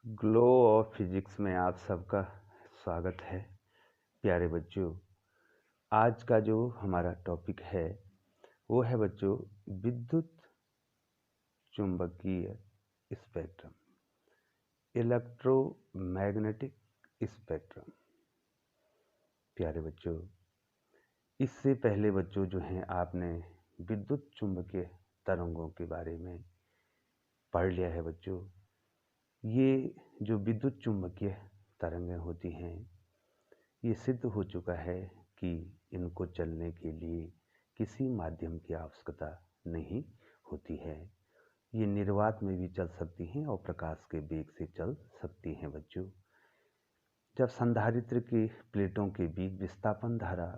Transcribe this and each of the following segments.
Glow of physics में आप सबका स्वागत है प्यारे बच्चों। आज का जो हमारा टॉपिक है वो है बच्चों विद्युत चुंबकीय स्पेक्ट्रम, इलेक्ट्रोमैग्नेटिक स्पेक्ट्रम। प्यारे बच्चों, इससे पहले बच्चों जो हैं आपने विद्युत चुंबकीय तरंगों के बारे में पढ़ लिया है बच्चों। ये जो विद्युत चुंबकीय तरंगें होती हैं ये सिद्ध हो चुका है कि इनको चलने के लिए किसी माध्यम की आवश्यकता नहीं होती है। ये निर्वात में भी चल सकती हैं और प्रकाश के वेग से चल सकती हैं बच्चों। जब संधारित्र की प्लेटों के बीच विस्थापन धारा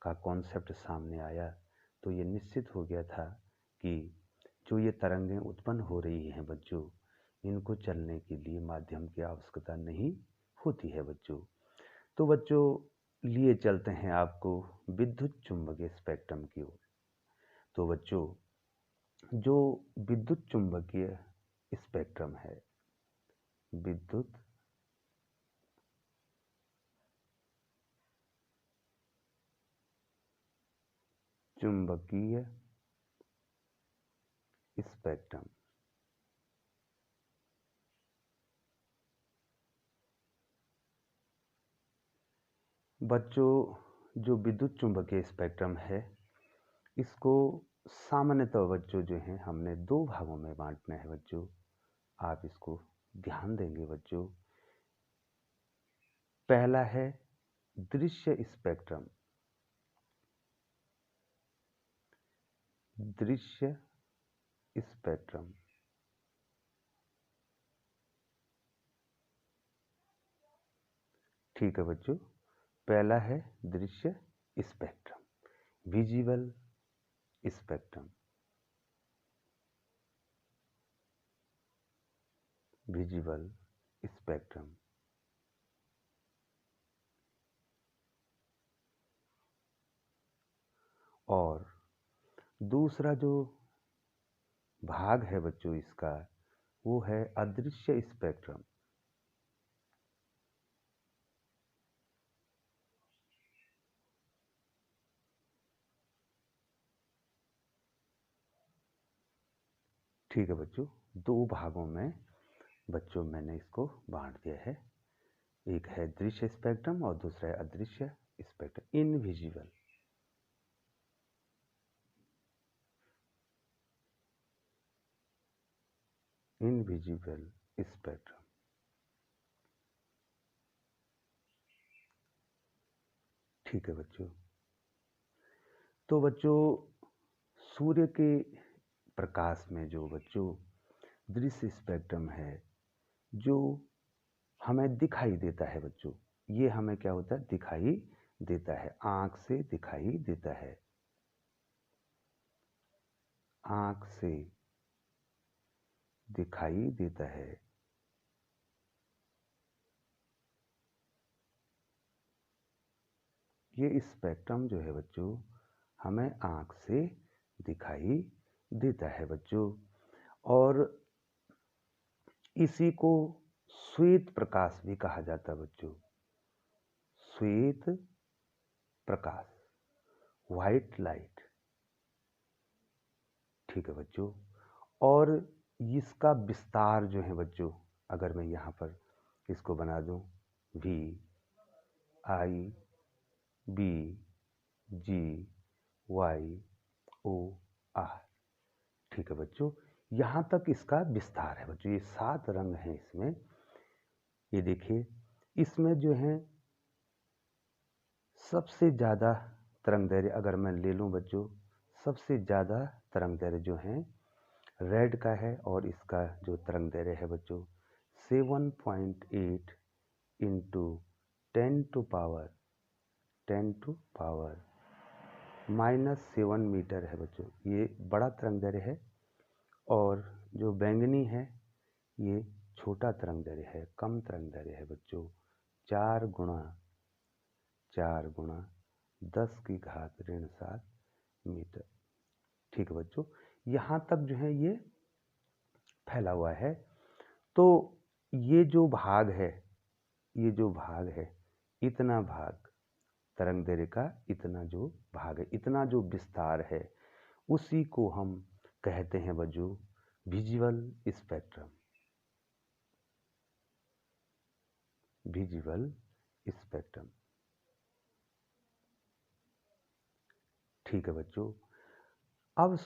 का कॉन्सेप्ट सामने आया तो ये निश्चित हो गया था कि जो ये तरंगें उत्पन्न हो रही हैं बच्चों, इनको चलने के लिए माध्यम की आवश्यकता नहीं होती है बच्चों। तो बच्चों लिए चलते हैं आपको विद्युत चुंबकीय स्पेक्ट्रम की ओर। तो बच्चों जो विद्युत चुंबकीय स्पेक्ट्रम है, विद्युत चुंबकीय स्पेक्ट्रम बच्चों जो विद्युत चुंबकीय स्पेक्ट्रम है इसको सामान्यतः बच्चों जो हैं हमने दो भागों में बांटना है बच्चों। आप इसको ध्यान देंगे बच्चों। पहला है दृश्य स्पेक्ट्रम, दृश्य स्पेक्ट्रम। ठीक है बच्चों, पहला है दृश्य spectrum, visible spectrum, visible spectrum. और दूसरा जो भाग है बच्चों इसका वो है अदृश्य स्पेक्ट्रम। ठीक है बच्चों, दो भागों में बच्चों मैंने इसको बांट दिया है। एक है दृश्य स्पेक्ट्रम और दूसरा है अदृश्य स्पेक्ट्रम, इनविजिबल। Invisible spectrum. ठीक है बच्चों, तो बच्चों सूर्य के प्रकाश में जो बच्चों दृश्य स्पेक्ट्रम है जो हमें दिखाई देता है बच्चों, ये हमें क्या होता है दिखाई देता है, आंख से दिखाई देता है, आंख से दिखाई देता है। ये स्पेक्ट्रम जो है बच्चों हमें आंख से दिखाई देता है बच्चों। और इसी को श्वेत प्रकाश भी कहा जाता है बच्चों, श्वेत प्रकाश, व्हाइट लाइट। ठीक है बच्चों, और इसका विस्तार जो है बच्चों, अगर मैं यहाँ पर इसको बना दूँ V I B G Y O R। ठीक है बच्चों, यहाँ तक इसका विस्तार है बच्चों। ये 7 रंग हैं इसमें। ये देखिए, इसमें जो है सबसे ज़्यादा तरंग दैर्घ्य अगर मैं ले लूँ बच्चों, सबसे ज़्यादा तरंग दैर्घ्य जो है रेड का है और इसका जो तरंग दैर्घ्य है बच्चों 7.8 इंटू 10 टू पावर -7 मीटर है बच्चों। ये बड़ा तरंग दैर्घ्य है। और जो बैंगनी है ये छोटा तरंग दैर्घ्य है, कम तरंग दैर्घ्य है बच्चों, 4 गुणा 10⁻⁷ मीटर। ठीक है बच्चों, यहाँ तक जो है ये फैला हुआ है। तो ये जो भाग है, ये जो भाग है, इतना भाग तरंग दैर्ध्य का, इतना जो भाग है, इतना जो विस्तार है, उसी को हम कहते हैं बच्चों विजुअल स्पेक्ट्रम। Visual spectrum. ठीक है बच्चों। अब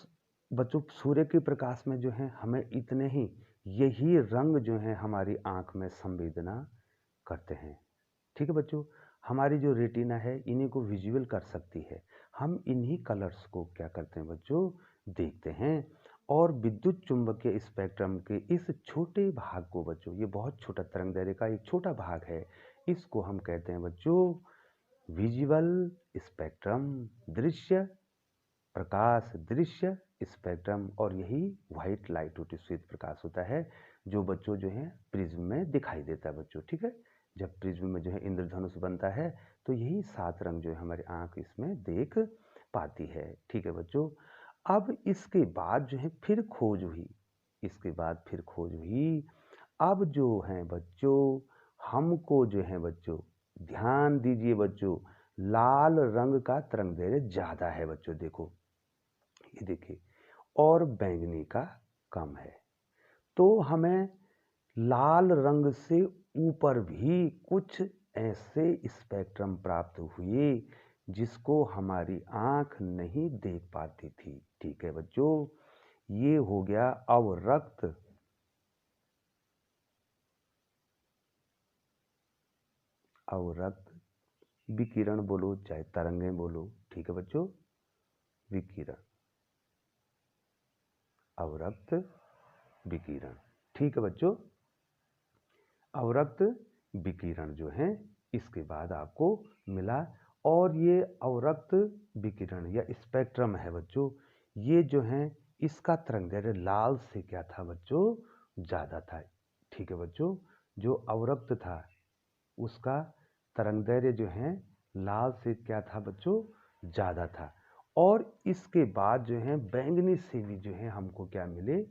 बच्चों सूर्य के प्रकाश में जो है हमें इतने ही यही रंग जो है हमारी आंख में संवेदना करते हैं। ठीक है बच्चों। हमारी जो रेटिना है इन्हीं को विजुअल कर सकती है। हम इन्हीं कलर्स को क्या करते हैं बच्चों, देखते हैं। और विद्युत चुंबकीय स्पेक्ट्रम के इस छोटे भाग को बच्चों, ये बहुत छोटा तरंग दैर्ध्य का एक छोटा भाग है, इसको हम कहते हैं बच्चों विजुअल स्पेक्ट्रम, दृश्य प्रकाश, दृश्य स्पेक्ट्रम। और यही व्हाइट लाइट होती है, श्वेत प्रकाश होता है, जो बच्चों जो है प्रिज्म में दिखाई देता है बच्चों। ठीक है। जब प्रिज्म में जो है इंद्रधनुष बनता है तो यही 7 रंग जो है हमारी आंख इसमें देख पाती है। ठीक है बच्चों। अब इसके बाद जो है फिर खोज हुई, इसके बाद फिर खोज हुई। अब जो है बच्चों हमको जो है बच्चों, ध्यान दीजिए बच्चों, लाल रंग का तरंग दैर्ध्य ज्यादा है बच्चों, देखो ये देखिए, और बैंगनी का कम है। तो हमें लाल रंग से ऊपर भी कुछ ऐसे स्पेक्ट्रम प्राप्त हुए जिसको हमारी आंख नहीं देख पाती थी। ठीक है बच्चों। ये हो गया अवरक्त, अवरक्त विकिरण बोलो चाहे तरंगें बोलो। ठीक है बच्चों। विकिरण, अवरक्त विकिरण। ठीक है बच्चों। अवरक्त विकिरण जो है इसके बाद आपको मिला। और ये अवरक्त विकिरण या स्पेक्ट्रम है बच्चों, ये जो है इसका तरंग दैर्ध्य लाल से क्या था बच्चों, ज़्यादा था। ठीक है बच्चों। जो अवरक्त था उसका तरंग दैर्ध्य जो है लाल से क्या था बच्चों, ज़्यादा था। और इसके बाद जो है बैंगनी से भी जो है हमको क्या मिले,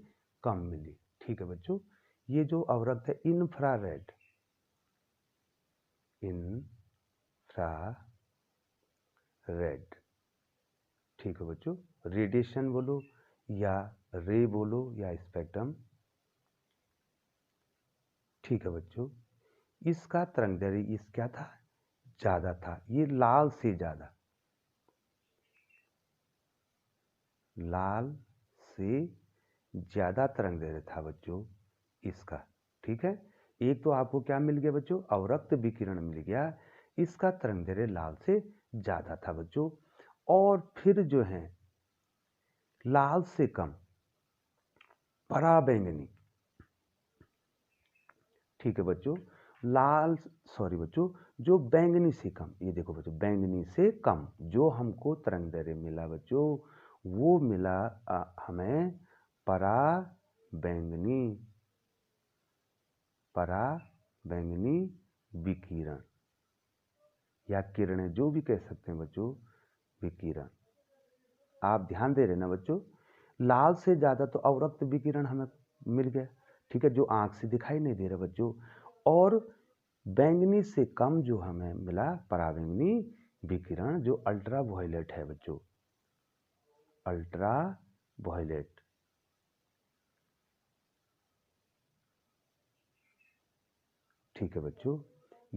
कम मिली। ठीक है बच्चों। ये जो अवरक्त है इंफ्रारेड, इंफ्रारेड। ठीक है बच्चों। रेडिएशन बोलो या रे बोलो या स्पेक्ट्रम। ठीक है बच्चों। इसका तरंग दैर्ध्य इस क्या था, ज्यादा था, ये लाल से ज्यादा, लाल से ज्यादा तरंग दैर्ध्य था बच्चों इसका। ठीक है। एक तो आपको क्या मिल गया बच्चों, अवरक्त विकिरण मिल गया, इसका तरंग दैर्ध्य लाल से ज्यादा था बच्चों। और फिर जो है लाल से कम पराबैंगनी। ठीक है बच्चों। लाल, सॉरी बच्चों, जो बैंगनी से कम, ये देखो बच्चों बैंगनी से कम जो हमको तरंग दैर्ध्य मिला बच्चों, वो मिला हमें पराबैंगनी, पराबैंगनी विकिरण या किरणें, जो भी कह सकते हैं बच्चों, विकिरण। आप ध्यान दे रहे ना बच्चों, लाल से ज़्यादा तो अवरक्त विकिरण हमें मिल गया। ठीक है, जो आंख से दिखाई नहीं दे रहा बच्चों। और बैंगनी से कम जो हमें मिला पराबैंगनी विकिरण, जो अल्ट्रा वायलेट है बच्चों, अल्ट्रा वायलेट। ठीक है बच्चों।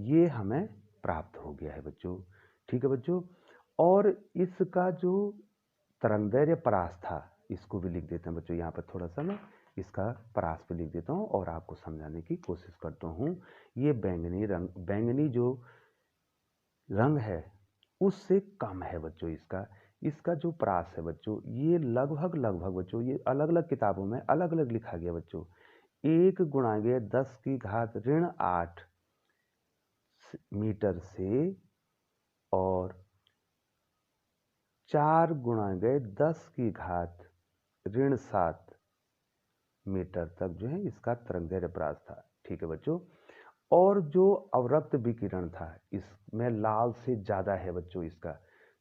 ये हमें प्राप्त हो गया है बच्चों। ठीक है बच्चों। और इसका जो तरंग दैर्ध्य परास था, इसको भी लिख देते हैं बच्चों, यहाँ पर थोड़ा सा मैं इसका परास पे लिख देता हूँ और आपको समझाने की कोशिश करता हूँ। ये बैंगनी रंग, बैंगनी जो रंग है उससे कम है बच्चों इसका। इसका जो परास है बच्चों, ये लगभग लगभग बच्चों, ये अलग अलग किताबों में अलग अलग लिखा गया बच्चों, 1×10⁻8 मीटर से और 4×10⁻7 मीटर तक जो है इसका तरंग दैर्ध्य परास था। ठीक है बच्चों। और जो अवरक्त विकिरण था इसमें लाल से ज़्यादा है बच्चों इसका,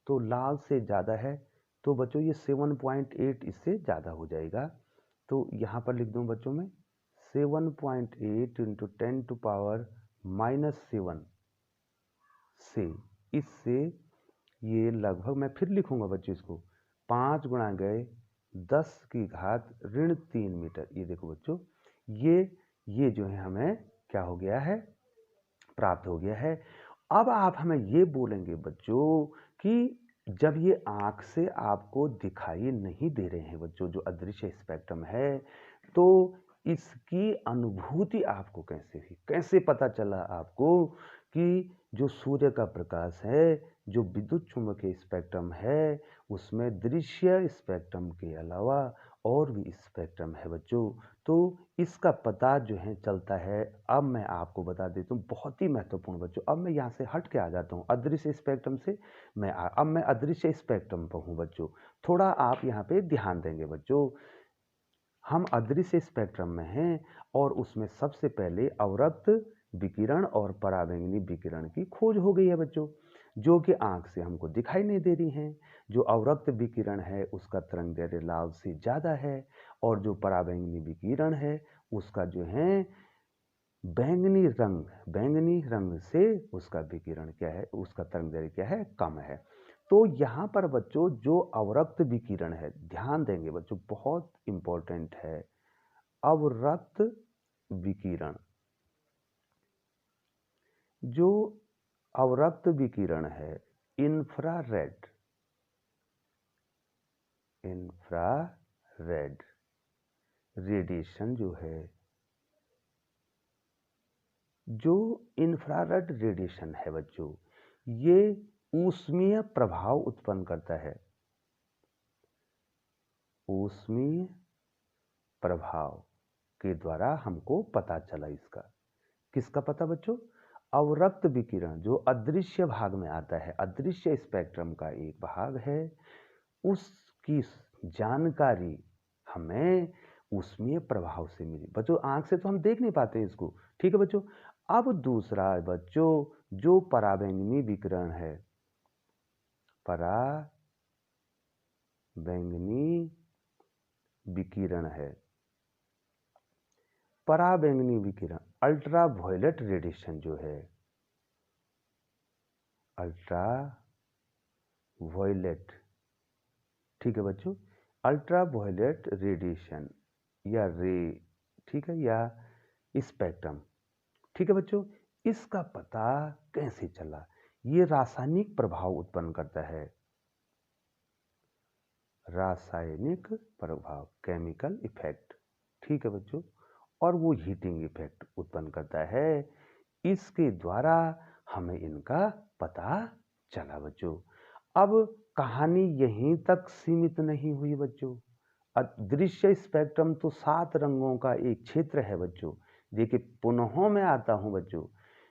तो लाल से ज़्यादा है तो बच्चों ये 7.8 इससे ज़्यादा हो जाएगा। तो यहाँ पर लिख दूँ बच्चों में 7.8 इंटू 10⁻⁻7 से, इससे ये लगभग, मैं फिर लिखूंगा बच्चों इसको, 5 गुणा गए 10⁻³ मीटर। ये देखो बच्चों, ये जो है हमें क्या हो गया है, प्राप्त हो गया है। अब आप हमें ये बोलेंगे बच्चों कि जब ये आंख से आपको दिखाई नहीं दे रहे हैं बच्चों, जो अदृश्य स्पेक्ट्रम है, तो इसकी अनुभूति आपको कैसे हुई, कैसे पता चला आपको कि जो सूर्य का प्रकाश है, जो विद्युत चुम्बकीय स्पेक्ट्रम है, उसमें दृश्य स्पेक्ट्रम के अलावा और भी स्पेक्ट्रम है बच्चों। तो इसका पता जो है चलता है। अब मैं आपको बता देता हूँ, बहुत ही महत्वपूर्ण बच्चों। अब मैं यहाँ से हट के आ जाता हूँ अदृश्य स्पेक्ट्रम से, अब मैं अदृश्य स्पेक्ट्रम पर हूँ बच्चों। थोड़ा आप यहाँ पे ध्यान देंगे बच्चों। हम अदृश्य स्पेक्ट्रम में हैं और उसमें सबसे पहले अवरक्त विकिरण और पराबैंगनी विकिरण की खोज हो गई है बच्चों, जो कि आंख से हमको दिखाई नहीं दे रही हैं। जो अवरक्त विकिरण है उसका तरंगदैर्घ्य लाल से ज़्यादा है, और जो पराबैंगनी विकिरण है उसका जो है बैंगनी रंग से उसका विकिरण क्या है, उसका तरंगदैर्घ्य क्या है, कम है। तो यहाँ पर बच्चों जो अवरक्त विकिरण है, ध्यान देंगे बच्चों, बहुत इंपॉर्टेंट है। अवरक्त विकिरण, जो अवरक्त विकिरण है, इंफ्रारेड रेडिएशन जो है, जो इंफ्रारेड रेडिएशन है बच्चों, ये ऊष्मीय प्रभाव उत्पन्न करता है। ऊष्मीय प्रभाव के द्वारा हमको पता चला इसका। किसका पता बच्चों? अवरक्त विकिरण जो अदृश्य भाग में आता है, अदृश्य स्पेक्ट्रम का एक भाग है, उसकी जानकारी हमें ऊष्मीय प्रभाव से मिली बच्चों। आंख से तो हम देख नहीं पाते इसको, ठीक है बच्चों। अब दूसरा बच्चों जो पराबैंगनी विकिरण है, पराबैंगनी विकिरण है, पराबैंगनी विकिरण अल्ट्रा वायलेट रेडिएशन जो है, अल्ट्रा वायलेट, ठीक है बच्चों, अल्ट्रा वायलेट रेडिएशन या रे, ठीक है, या स्पेक्ट्रम, ठीक है बच्चों। इसका पता कैसे चला? ये रासायनिक प्रभाव उत्पन्न करता है, रासायनिक प्रभाव, केमिकल इफेक्ट, ठीक है बच्चों, और वो हीटिंग इफेक्ट उत्पन्न करता है। इसके द्वारा हमें इनका पता चला बच्चों। अब कहानी यहीं तक सीमित नहीं हुई बच्चों। अदृश्य स्पेक्ट्रम तो 7 रंगों का एक क्षेत्र है बच्चों। देखिए पुनः मैं आता हूं बच्चों,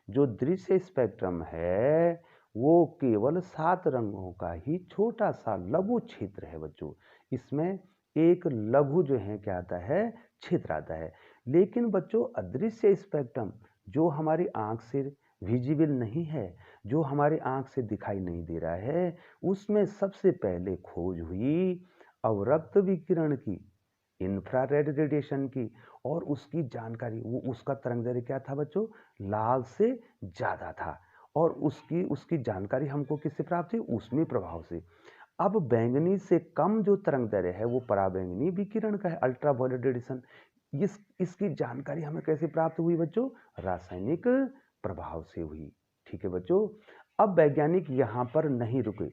जो दृश्य स्पेक्ट्रम है वो केवल 7 रंगों का ही छोटा सा लघु क्षेत्र है बच्चों। इसमें एक लघु जो है क्या आता है, क्षेत्र आता है। लेकिन बच्चों अदृश्य स्पेक्ट्रम जो हमारी आंख से विजिबल नहीं है, जो हमारी आंख से दिखाई नहीं दे रहा है, उसमें सबसे पहले खोज हुई अवरक्त विकिरण की, इंफ्रारेड रेडिएशन की, और उसकी जानकारी, वो उसका तरंगदैर्घ्य क्या था बच्चों, लाल से ज़्यादा था। और उसकी उसकी जानकारी हमको किससे प्राप्त हुई? ऊष्मीय प्रभाव से। अब बैंगनी से कम जो तरंगदैर्घ्य है वो पराबैंगनी विकिरण का है, अल्ट्रा वायलेट रेडिएशन। इसकी जानकारी हमें कैसे प्राप्त हुई बच्चों? रासायनिक प्रभाव से हुई, ठीक है बच्चों। अब वैज्ञानिक यहाँ पर नहीं रुके,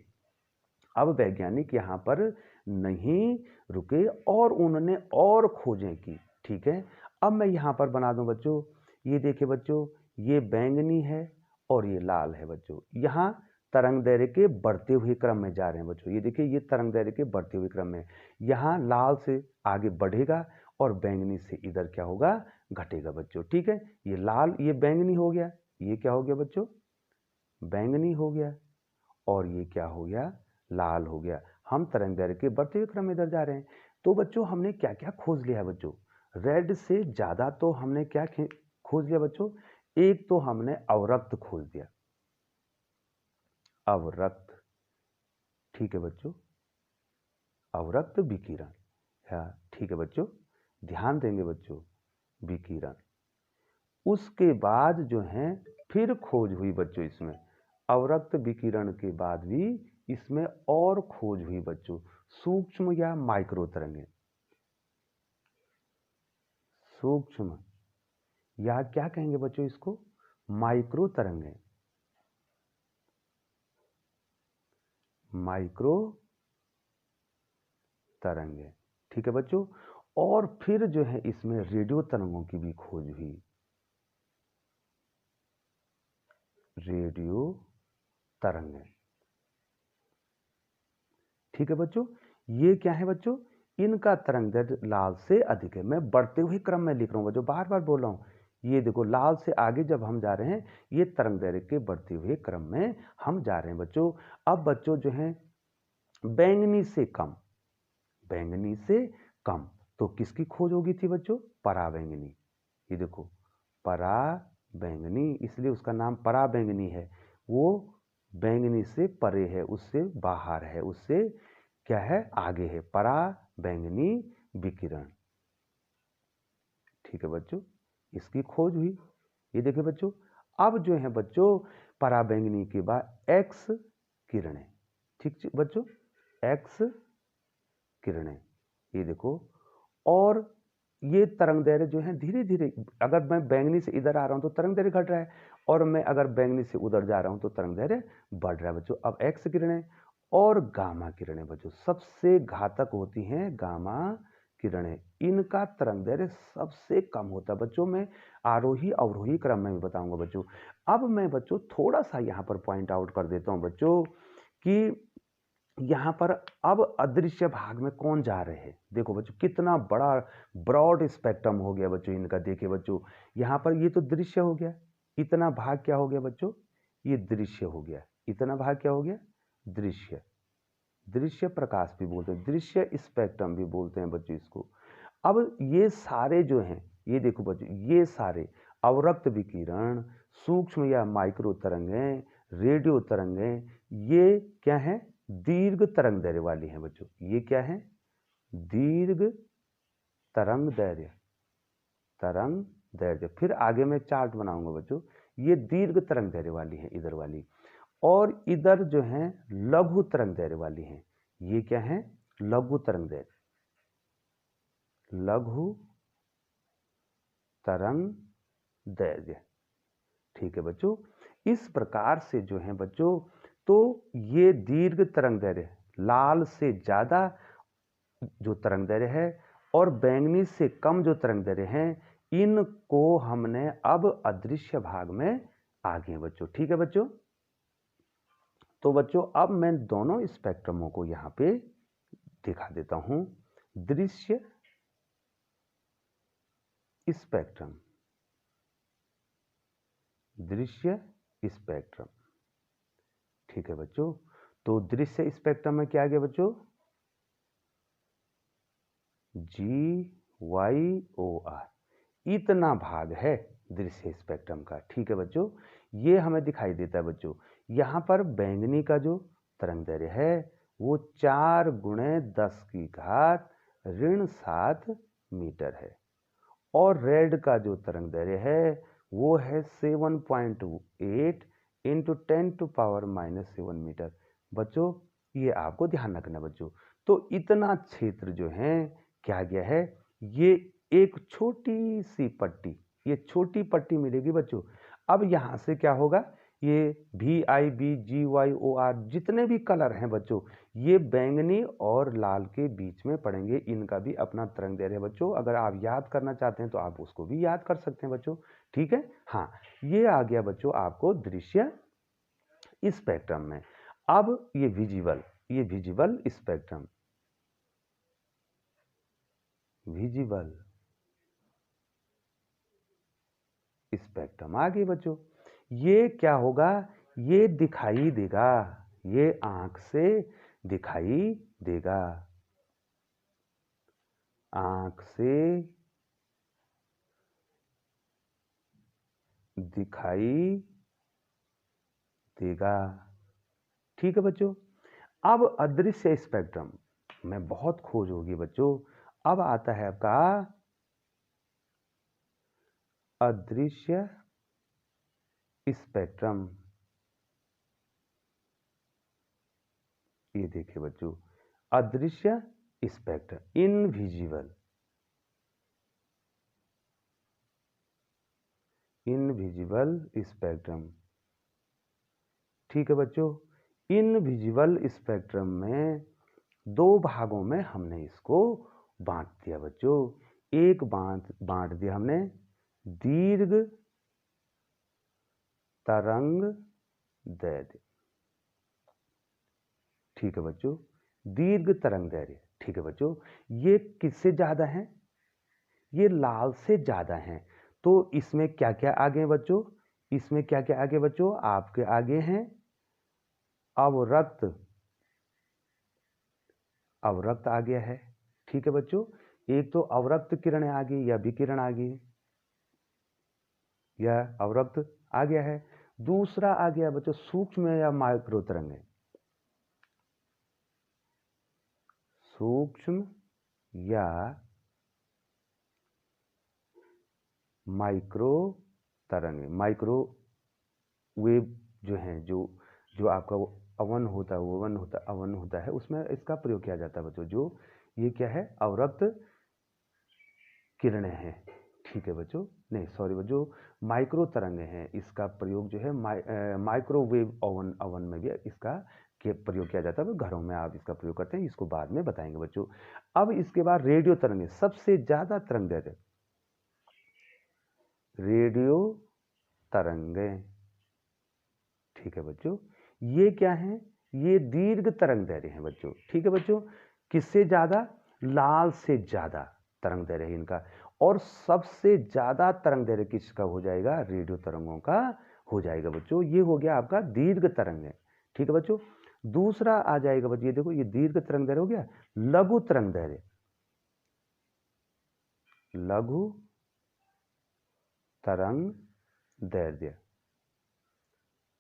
अब वैज्ञानिक यहाँ पर नहीं रुके और उन्होंने और खोजें की, ठीक है। अब मैं यहाँ पर बना दूं बच्चों, ये देखिए बच्चों, ये बैंगनी है और ये लाल है बच्चों। यहाँ तरंगदैर्घ्य के बढ़ते हुए क्रम में जा रहे हैं बच्चों। ये देखिए, ये तरंगदैर्घ्य के बढ़ते हुए क्रम में, यहाँ लाल से आगे बढ़ेगा और बैंगनी से इधर क्या होगा, घटेगा बच्चों, ठीक है। ये लाल, ये बैंगनी हो गया, ये क्या हो गया बच्चों, बैंगनी हो गया, और ये क्या हो गया, लाल हो गया। हम तरंगदैर्घ्य के बढ़ते हुए क्रम में इधर जा रहे हैं। तो बच्चों हमने क्या क्या खोज लिया है बच्चों? रेड से ज्यादा तो हमने क्या खोज लिया बच्चों? एक तो हमने अवरक्त खोज दिया, अवरक्त, ठीक है बच्चों, अवरक्त विकिरण, हाँ ठीक है बच्चों, ध्यान देंगे बच्चों। विकिरण। उसके बाद जो है फिर खोज हुई बच्चों इसमें अवरक्त विकिरण के बाद भी इसमें और खोज हुई बच्चों सूक्ष्म या माइक्रो तरंगें। सूक्ष्म या क्या कहेंगे बच्चों इसको, माइक्रो तरंगें। माइक्रो तरंगें, ठीक है बच्चों। और फिर जो है इसमें रेडियो तरंगों की भी खोज हुई। रेडियो तरंगें, ठीक है बच्चों। ये क्या है बच्चों, इनका तरंग दैर्ध्य लाल से अधिक है। मैं बढ़ते हुए क्रम में लिख रहा हूं बच्चों, बार बार बोल रहा हूं। ये देखो लाल से आगे जब हम जा रहे हैं, ये तरंग दैर्ध्य के बढ़ते हुए क्रम में हम जा रहे हैं बच्चों। अब बच्चों जो है बैंगनी से कम, बैंगनी से कम, तो किसकी खोज होगी थी बच्चों, पराबैंगनी। ये देखो पराबैंगनी, इसलिए उसका नाम पराबैंगनी है। वो बैंगनी से परे है, उससे बाहर है, उससे क्या है, आगे है, पराबैंगनी विकिरण। ठीक है बच्चों, इसकी खोज हुई। ये देखिए बच्चों, अब जो है बच्चों पराबैंगनी के बाद एक्स किरणें। ठीक बच्चों, एक्स किरणें, ये देखो। और ये तरंग दैर्ध्य जो है धीरे धीरे, अगर मैं बैंगनी से इधर आ रहा हूं तो तरंग दैर्ध्य घट रहा है, और मैं अगर बैंगनी से उधर जा रहा हूं तो तरंग दैर्ध्य बढ़ रहा है बच्चों। अब एक्स किरणें और गामा किरणें बच्चों सबसे घातक होती हैं। गामा किरणें, इनका तरंग दैर्ध्य सबसे कम होता है बच्चों। मैं आरोही अवरोही क्रम में भी बताऊंगा बच्चों। अब मैं बच्चों थोड़ा सा यहां पर पॉइंट आउट कर देता हूं बच्चों कि यहां पर अब अदृश्य भाग में कौन जा रहे हैं। देखो बच्चों कितना बड़ा ब्रॉड स्पेक्ट्रम हो गया बच्चों इनका। देखिए बच्चों यहां पर ये तो दृश्य हो गया, इतना भाग क्या हो गया बच्चों, ये दृश्य हो गया। इतना भाग क्या हो गया, दृश्य। दृश्य प्रकाश भी बोलते हैं, दृश्य स्पेक्ट्रम भी बोलते हैं बच्चों इसको। अब ये सारे जो हैं, ये देखो बच्चों, ये सारे अवरक्त विकिरण, सूक्ष्म या माइक्रो तरंगें, रेडियो तरंगें, ये क्या है, दीर्घ तरंग दैर्ध्य वाली हैं बच्चों। ये क्या है, दीर्घ तरंग दैर्ध्य, तरंग दैर्ध्य। फिर आगे मैं चार्ट बनाऊंगा बच्चों। ये दीर्घ तरंग दैर्ध्य वाली है इधर वाली, और इधर जो है लघु तरंग दैर्ध्य वाली है। ये क्या है, लघु तरंग दैर्ध्य, लघु तरंग दैर्ध्य। ठीक है बच्चों, इस प्रकार से जो है बच्चों, तो ये दीर्घ तरंग दैर्ध्य लाल से ज्यादा जो तरंग दैर्ध्य है और बैंगनी से कम जो तरंग दैर्ध्य है, इनको हमने अब अदृश्य भाग में आ गए बच्चों। ठीक है बच्चों, तो बच्चों अब मैं दोनों स्पेक्ट्रमों को यहां पे दिखा देता हूं। दृश्य स्पेक्ट्रम, दृश्य स्पेक्ट्रम। ठीक है बच्चों, तो दृश्य स्पेक्ट्रम में क्या आ गया बच्चों, GYOR, इतना भाग है दृश्य स्पेक्ट्रम का। ठीक है बच्चों, ये हमें दिखाई देता है बच्चों। यहां पर बैंगनी का जो तरंग दैर्ध्य है वो 4 गुणे 10 की घात ऋण 7 मीटर है, और रेड का जो तरंग दैर्ध्य है वो है 7.8 इंटू 10⁻⁻7 मीटर। बच्चों ये आपको ध्यान रखना बच्चों। तो इतना क्षेत्र जो है क्या गया है, ये एक छोटी सी पट्टी, ये छोटी पट्टी मिलेगी बच्चों। अब यहां से क्या होगा, ये VIBGYOR जितने भी कलर हैं बच्चों, ये बैंगनी और लाल के बीच में पड़ेंगे। इनका भी अपना तरंग दैर्ध्य है बच्चों। अगर आप याद करना चाहते हैं तो आप उसको भी याद कर सकते हैं बच्चों। ठीक है, हाँ, ये आ गया बच्चों आपको दृश्य स्पेक्ट्रम में। अब ये विजिबल, ये विजिबल स्पेक्ट्रम, विजिबल स्पेक्ट्रम आ गई बच्चों। ये क्या होगा, ये दिखाई देगा, ये आंख से दिखाई देगा, आंख से दिखाई देगा। ठीक है बच्चों, अब अदृश्य स्पेक्ट्रम में बहुत खोज होगी बच्चों। अब आता है आपका अदृश्य स्पेक्ट्रम। ये देखिए बच्चों, अदृश्य स्पेक्ट्रम, इनविजिबल, इनविजिबल स्पेक्ट्रम। ठीक है बच्चों, इनविजिबल स्पेक्ट्रम में दो भागों में हमने इसको बांट दिया बच्चों। एक बांट दिया हमने दीर्घ तरंग दैर्घ्य। ठीक है बच्चों, दीर्घ तरंग दैर्घ्य। ठीक है बच्चों, ये किससे ज्यादा है? ये लाल से ज्यादा है। तो इसमें क्या क्या आगे हैं बच्चों? इसमें क्या क्या आगे बच्चों? आपके आगे हैं अवरक्त, अवरक्त आ गया है। ठीक है बच्चों, एक तो अवरक्त किरण आ गई या विकिरण आ गई, यह अवरक्त आ गया है। दूसरा आ गया बच्चों सूक्ष्म या माइक्रो तरंगें, सूक्ष्म या माइक्रो तरंगें। माइक्रो वेव जो हैं, जो जो आपका वो अवन होता है, अवन होता है, उसमें इसका प्रयोग किया जाता है बच्चों। जो ये क्या है? अवरक्त किरणें हैं। ठीक है बच्चों, नहीं सॉरी बच्चों, माइक्रो तरंगें हैं। इसका प्रयोग जो है माइक्रोवेव ओवन में भी इसका प्रयोग किया जाता है। घरों में आप इसका प्रयोग करते हैं, इसको बाद में बताएंगे बच्चों। अब इसके बाद रेडियो तरंगें, सबसे ज्यादा तरंग दैर्घ्य, रेडियो तरंगें। ठीक है बच्चों, ये क्या है? ये दीर्घ तरंग दैर्घ्य है बच्चों। ठीक है बच्चों, किससे ज्यादा? लाल से ज्यादा तरंग दैर्घ्य है इनका। और सबसे ज्यादा तरंग दैर्घ्य किसका हो जाएगा? रेडियो तरंगों का हो जाएगा बच्चों। ये हो गया आपका दीर्घ तरंग है। ठीक है बच्चों, दूसरा आ जाएगा बच्चों, ये देखो, ये दीर्घ तरंग दैर्घ्य हो गया। लघु तरंग दैर्घ्य, लघु तरंग दैर्घ्य।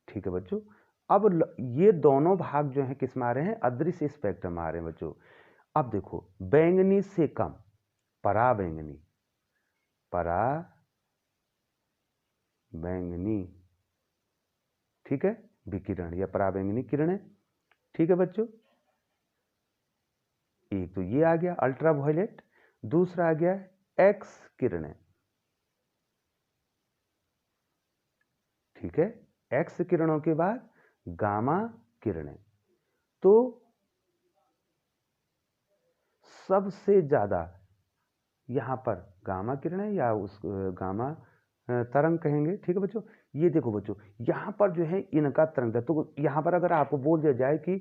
ठीक है बच्चों, अब ये दोनों भाग जो हैं किस में आ रहे हैं? अदृश्य स्पेक्ट्रम आ रहे हैं बच्चों। अब देखो, बैंगनी से कम पराबैंगनी, पराबैंगनी, ठीक है, विकिरण या पराबैंगनी किरणें। ठीक है बच्चों, एक तो ये आ गया अल्ट्रावायलेट, दूसरा आ गया एक्स किरणें। ठीक है, एक्स किरणों के बाद गामा किरणें। तो सबसे ज्यादा यहां पर गामा किरणें या उस गामा तरंग कहेंगे। ठीक है बच्चों, ये देखो बच्चों, यहां पर जो है इनका तरंग दैर्घ्य, तो यहां पर अगर आपको बोल दिया जाए कि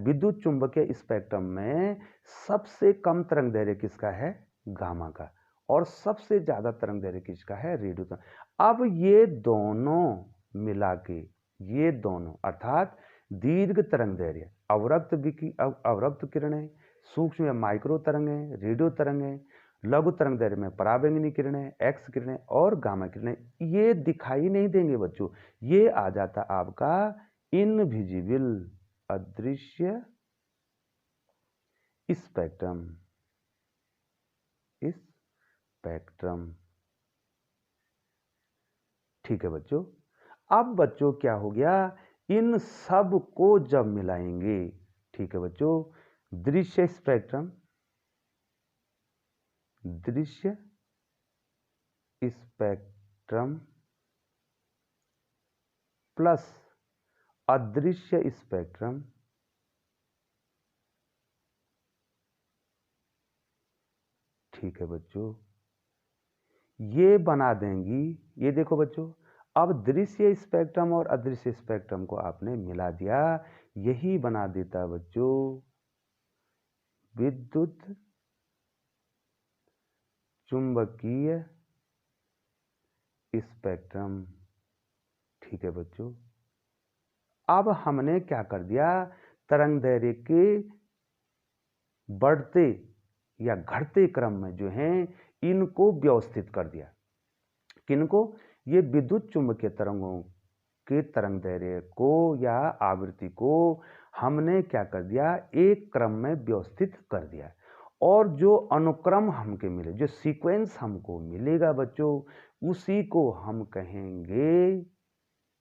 विद्युत चुंबकीय स्पेक्ट्रम में सबसे कम तरंग दैर्घ्य किसका है? गामा का। और सबसे ज्यादा तरंग दैर्घ्य किसका है? रेडियो तरंग। अब ये दोनों मिला के, ये दोनों अर्थात दीर्घ तरंग दैर्घ्य, अवरक्त किरणें, सूक्ष्म या माइक्रो तरंगें, रेडियो तरंगें, लघु तरंग दैर्घ्य में पराबैंगनी किरणें, एक्स किरणें और गामा किरणें, ये दिखाई नहीं देंगे बच्चों। ये आ जाता आपका इनविजिबल, अदृश्य स्पेक्ट्रम, स्पेक्ट्रम। ठीक है बच्चों, अब बच्चों क्या हो गया? इन सब को जब मिलाएंगे, ठीक है बच्चों, दृश्य स्पेक्ट्रम, दृश्य स्पेक्ट्रम प्लस अदृश्य स्पेक्ट्रम, ठीक है बच्चों, ये बना देंगी। ये देखो बच्चों, अब दृश्य स्पेक्ट्रम और अदृश्य स्पेक्ट्रम को आपने मिला दिया, यही बना देता बच्चों विद्युत चुंबकीय स्पेक्ट्रम। ठीक है बच्चों, अब हमने क्या कर दिया? तरंग दैर्घ्य के बढ़ते या घटते क्रम में जो है इनको व्यवस्थित कर दिया। किनको? ये विद्युत चुंबकीय तरंगों के तरंग दैर्घ्य को या आवृत्ति को हमने क्या कर दिया? एक क्रम में व्यवस्थित कर दिया। और जो अनुक्रम हमको मिले, जो सीक्वेंस हमको मिलेगा बच्चों, उसी को हम कहेंगे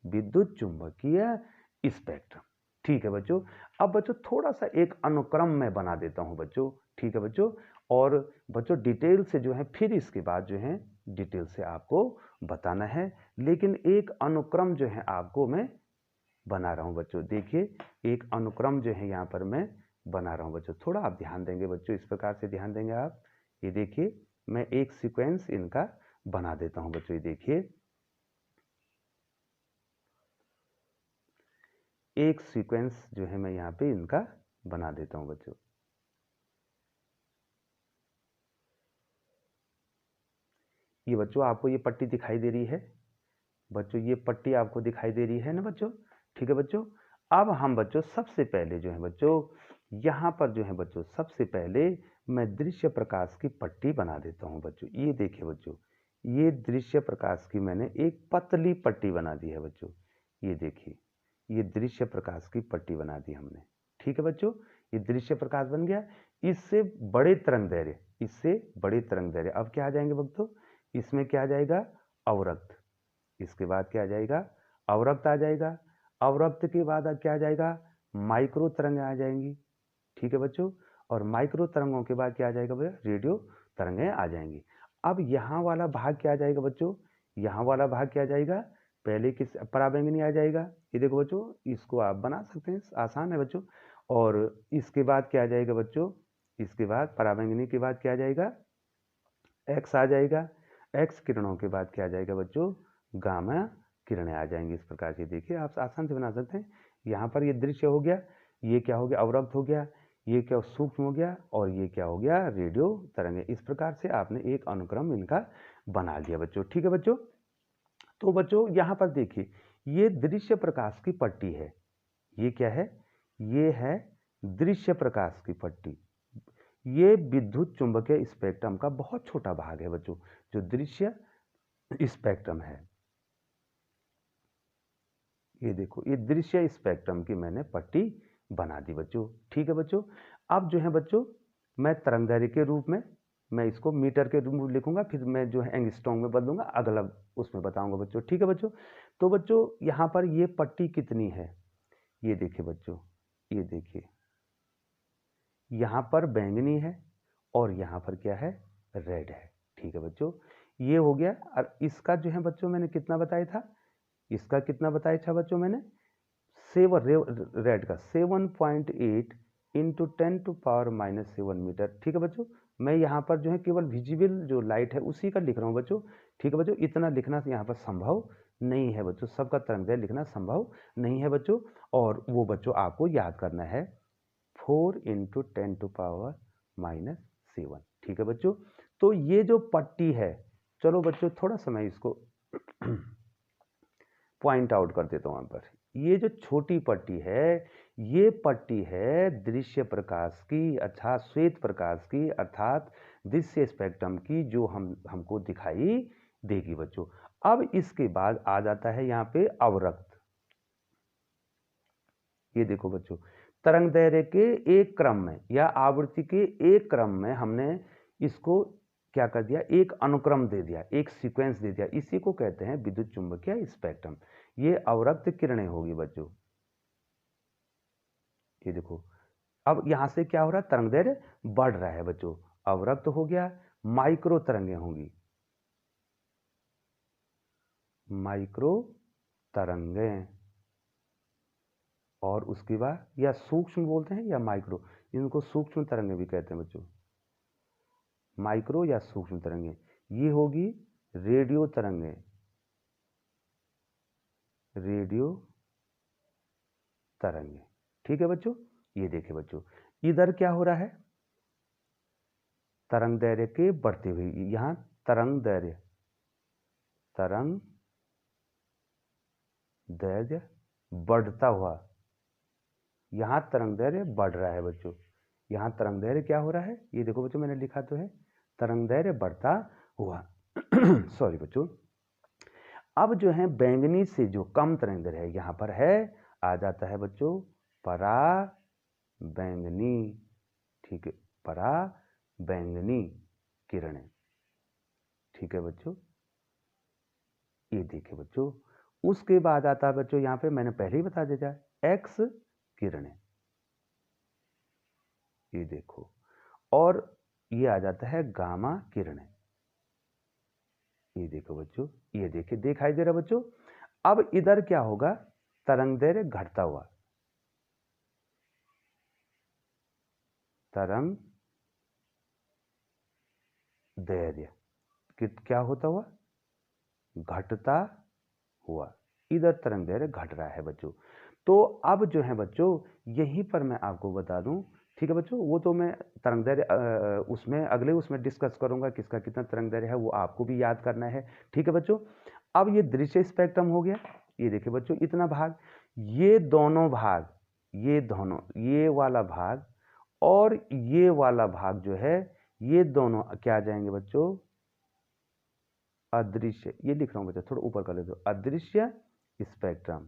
विद्युत चुंबकीय स्पेक्ट्रम। ठीक है बच्चों। अब बच्चों थोड़ा सा एक अनुक्रम मैं बना देता हूं बच्चों। ठीक है बच्चों। और बच्चों डिटेल से जो है फिर इसके बाद जो है डिटेल से आपको बताना है, लेकिन एक अनुक्रम जो है आपको मैं बना रहा हूं बच्चों। देखिए एक अनुक्रम जो है यहाँ पर मैं बना रहा हूं बच्चों। थोड़ा आप ध्यान देंगे बच्चों, इस प्रकार से ध्यान देंगे आप। ये देखिए मैं एक सीक्वेंस इनका बना देता हूं बच्चों। ये देखिए एक सीक्वेंस जो है मैं यहाँ पे इनका बना देता हूं बच्चों। ये बच्चों आपको ये पट्टी दिखाई दे रही है बच्चों, ये पट्टी आपको दिखाई दे रही है ना बच्चों। ठीक है बच्चों। अब हम बच्चों सबसे पहले जो है बच्चों यहाँ पर जो है बच्चों सबसे पहले मैं दृश्य प्रकाश की पट्टी बना देता हूँ बच्चों। ये देखिए बच्चों, ये दृश्य प्रकाश की मैंने एक पतली पट्टी बना दी है बच्चों। ये देखिए ये दृश्य प्रकाश की पट्टी बना दी हमने। ठीक है बच्चों। ये दृश्य प्रकाश बन गया। इससे बड़े तरंग दैर्घ्य, इससे बड़े तरंग दैर्घ्य अब क्या आ जाएंगे बच्चों, इसमें क्या आ जाएगा, अवरक्त। इसके बाद क्या आ जाएगा, अवरक्त आ जाएगा। अवरक्त के बाद अब क्या आ जाएगा, माइक्रो तरंगें आ जाएंगी। ठीक है बच्चों। और माइक्रो तरंगों के बाद क्या आ जाएगा भैया, रेडियो तरंगें आ जाएंगी। अब यहाँ वाला भाग क्या आ जाएगा बच्चों, यहाँ वाला भाग क्या आ जाएगा, पहले किस पराबैंगनी आ जाएगा। ये देखो बच्चों, इसको आप बना सकते हैं, आसान है बच्चों। और इसके बाद क्या आ जाएगा बच्चों, इसके बाद पराबैंगनी के बाद क्या आ जाएगा, एक्स आ जाएगा। एक्स किरणों के बाद क्या आ जाएगा बच्चों, गामा किरणें आ जाएंगी। इस प्रकार से देखिए आप आसान से बना सकते हैं। यहाँ पर ये दृश्य हो गया, ये क्या हो गया, अवरक्त हो गया, ये क्या सूक्ष्म हो गया, और ये क्या हो गया, रेडियो तरंगे। इस प्रकार से आपने एक अनुक्रम इनका बना लिया बच्चों। ठीक है बच्चों। तो बच्चों यहाँ पर देखिए ये दृश्य प्रकाश की पट्टी है। ये क्या है, ये है दृश्य प्रकाश की पट्टी। ये विद्युत चुंबकीय स्पेक्ट्रम का बहुत छोटा भाग है बच्चों, जो दृश्य स्पेक्ट्रम है। ये देखो ये दृश्य स्पेक्ट्रम की मैंने पट्टी बना दी बच्चों। ठीक है बच्चों। अब जो है बच्चों मैं तरंगदैर्घ्य के रूप में मैं इसको मीटर के रूप में लिखूंगा, फिर मैं जो है एंगस्ट्रॉम में बदलूंगा, अगला उसमें बताऊंगा बच्चों। ठीक है बच्चों। तो बच्चों यहाँ पर ये पट्टी कितनी है, ये देखिए बच्चों, ये देखिए यहाँ पर बैंगनी है और यहाँ पर क्या है, रेड है। ठीक है बच्चों। ये हो गया। और इसका जो है बच्चों मैंने कितना बताया था, इसका कितना बताया था बच्चों मैंने, रेड का 7.8 इंटू 10⁻⁻7 मीटर। ठीक है बच्चों। मैं यहाँ पर जो है केवल विजिबल जो लाइट है उसी का लिख रहा हूँ बच्चों। ठीक है बच्चों। इतना लिखना यहाँ पर संभव नहीं है बच्चों, सबका तरंगदैर्घ्य लिखना संभव नहीं है बच्चों। और वो बच्चों आपको याद करना है 4 इंटू 10⁻⁻7। ठीक है बच्चों। तो ये जो पट्टी है, चलो बच्चों थोड़ा सा मैं इसको पॉइंट आउट कर देता हूं यहाँ पर। ये जो छोटी पट्टी है, ये पट्टी है दृश्य प्रकाश की, अर्थात श्वेत प्रकाश की, अर्थात दृश्य स्पेक्ट्रम की, जो हमको दिखाई देगी बच्चों। अब इसके बाद आ जाता है यहाँ पे अवरक्त। ये देखो बच्चों, तरंग दैर्घ्य के एक क्रम में या आवृत्ति के एक क्रम में हमने इसको क्या कर दिया, एक अनुक्रम दे दिया, एक सीक्वेंस दे दिया। इसी को कहते हैं विद्युत चुंबकीय स्पेक्ट्रम। ये अवरक्त किरणें होगी बच्चों। ये देखो अब यहां से क्या हो रहा है, तरंग दैर्घ्य बढ़ रहा है बच्चों। अवरक्त हो गया, माइक्रो तरंगें होंगी, माइक्रो तरंगें। और उसके बाद या सूक्ष्म बोलते हैं या माइक्रो, इनको सूक्ष्म तरंगें भी कहते हैं बच्चों, माइक्रो या सूक्ष्म तरंगें। ये होगी रेडियो तरंगें, रेडियो तरंगें। ठीक है बच्चों। ये देखिए बच्चों इधर क्या हो रहा है, तरंग दैर्घ्य के बढ़ते हुए यहां तरंग दैर्घ्य, तरंग दैर्घ्य बढ़ता हुआ, यहां तरंग दैर्घ्य बढ़ रहा है बच्चों। यहां तरंग दैर्घ्य क्या हो रहा है, ये देखो बच्चों मैंने लिखा तो है तरंग दैर्घ्य बढ़ता हुआ सॉरी बच्चों। अब जो है बैंगनी से जो कम तरंग दैर्घ्य है यहां पर है, आ जाता है बच्चों परा बैंगनी। ठीक है, परा बैंगनी किरणें। ठीक है बच्चों, ये देखिए बच्चों, उसके बाद आता है बच्चों, यहाँ पे मैंने पहले ही बता दिया है, एक्स किरणें, ये देखो, और ये आ जाता है गामा किरणें। ये देखो बच्चों, ये देखिए, दिखाई दे रहा बच्चों। अब इधर क्या होगा, तरंग दैर्घ्य घटता हुआ, तरंग दैर्घ्य क्या होता हुआ, घटता हुआ, इधर तरंग दैर्घ्य घट रहा है बच्चों। तो अब जो है बच्चों, यहीं पर मैं आपको बता दूं, ठीक है बच्चों, वो तो मैं तरंग दैर्घ्य उसमें अगले उसमें डिस्कस करूंगा, किसका कितना तरंग दैर्घ्य है वो आपको भी याद करना है। ठीक है बच्चों, अब ये दृश्य स्पेक्ट्रम हो गया, ये देखिए बच्चों, इतना भाग, ये दोनों भाग, ये दोनों, ये वाला भाग और ये वाला भाग जो है, ये दोनों क्या आ जाएंगे बच्चों, अदृश्य, ये लिख रहा हूं बच्चा, थोड़ा ऊपर कर ले दो, अदृश्य स्पेक्ट्रम,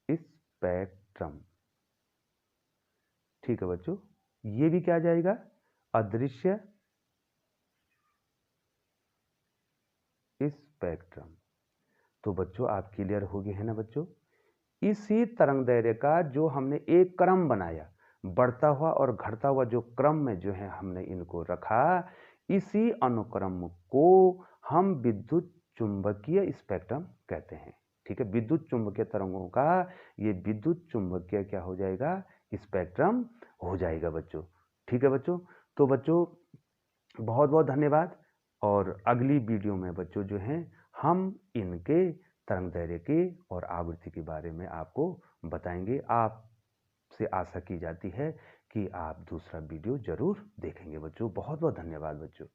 स्पेक्ट्रम। ठीक है बच्चों, ये भी क्या आ जाएगा, अदृश्य स्पेक्ट्रम। तो बच्चों आप क्लियर हो गए हैं ना बच्चों। इसी तरंग दैर्घ्य का जो हमने एक क्रम बनाया, बढ़ता हुआ और घटता हुआ जो क्रम में जो है हमने इनको रखा, इसी अनुक्रम को हम विद्युत चुंबकीय स्पेक्ट्रम कहते हैं। ठीक है, विद्युत चुंबकीय तरंगों का ये विद्युत चुंबकीय क्या हो जाएगा, स्पेक्ट्रम हो जाएगा बच्चों। ठीक है बच्चों, तो बच्चों बहुत बहुत धन्यवाद, और अगली वीडियो में बच्चों जो हैं हम इनके तरंग दैर्घ्य के और आवृत्ति के बारे में आपको बताएंगे। आपसे आशा की जाती है कि आप दूसरा वीडियो जरूर देखेंगे बच्चों। बहुत बहुत धन्यवाद बच्चों।